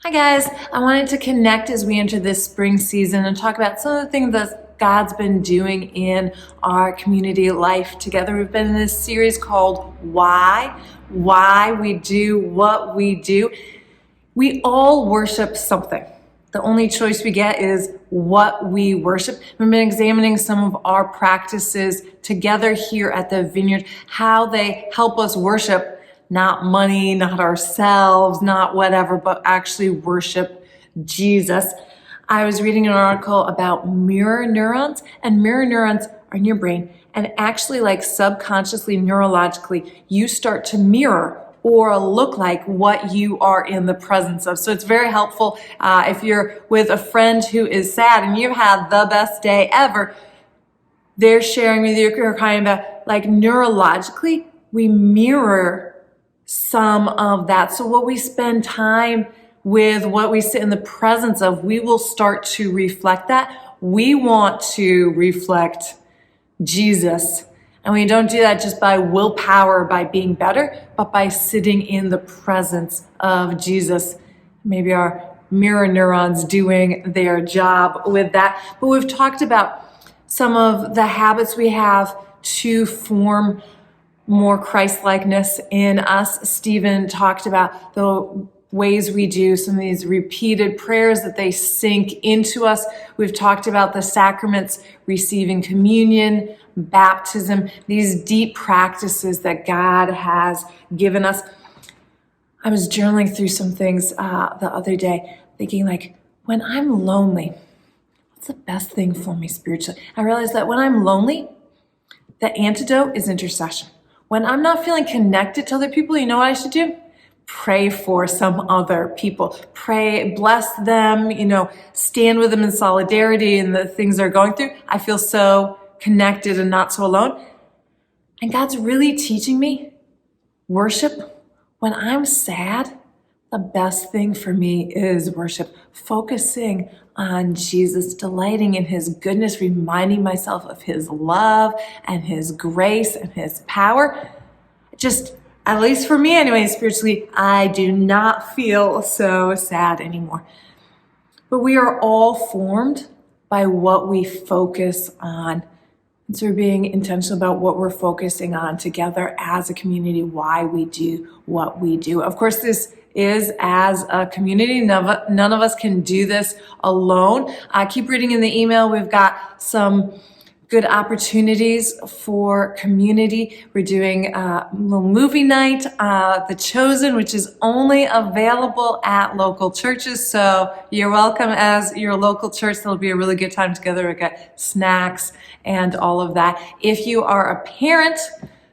Hi guys, I wanted to connect as we enter this spring season and talk about some of the things that God's been doing in our community life together. We've been in this series called Why we do what we do. We all worship something. The only choice we get is what we worship. We've been examining some of our practices together here at the Vineyard, how they help us worship not money, not ourselves, not whatever, but actually worship Jesus. I was reading an article about mirror neurons, and mirror neurons are in your brain, and actually like subconsciously, neurologically, you start to mirror or look like what you are in the presence of. So it's very helpful if you're with a friend who is sad and you've had the best day ever. They're sharing with you, you're kind of like neurologically, we mirror some of that. So what we spend time with, what we sit in the presence of, we will start to reflect that. We want to reflect Jesus. And we don't do that just by willpower, by being better, but by sitting in the presence of Jesus. Maybe our mirror neurons doing their job with that. But we've talked about some of the habits we have to form more Christ-likeness in us. Stephen talked about the ways we do some of these repeated prayers that they sink into us. We've talked about the sacraments, receiving communion, baptism, these deep practices that God has given us. I was journaling through some things the other day, thinking like, when I'm lonely, what's the best thing for me spiritually? I realized that when I'm lonely, the antidote is intercession. When I'm not feeling connected to other people, you know what I should do? Pray for some other people. Pray, bless them, stand with them in solidarity in the things they're going through. I feel so connected and not so alone. And God's really teaching me worship. When I'm sad, the best thing for me is worship. Focusing on Jesus, delighting in his goodness, reminding myself of his love and his grace and his power. Just, at least for me anyway, spiritually, I do not feel so sad anymore. But we are all formed by what we focus on. And so we're being intentional about what we're focusing on together as a community, why we do what we do. Of course, this is as a community. None of us can do this alone. Keep reading in the email. We've got some good opportunities for community. We're doing a little movie night, The Chosen, which is only available at local churches. So you're welcome as your local church. There'll be a really good time together. We've got snacks and all of that. If you are a parent,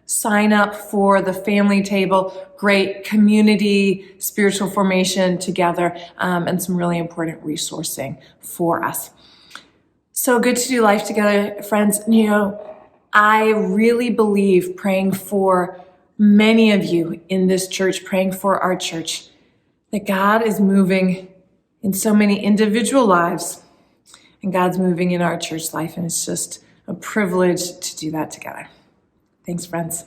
sign up for the family table. Great community, spiritual formation together, and some really important resourcing for us. So good to do life together, friends. I really believe praying for many of you in this church, praying for our church, that God is moving in so many individual lives, and God's moving in our church life, and it's just a privilege to do that together. Thanks, friends.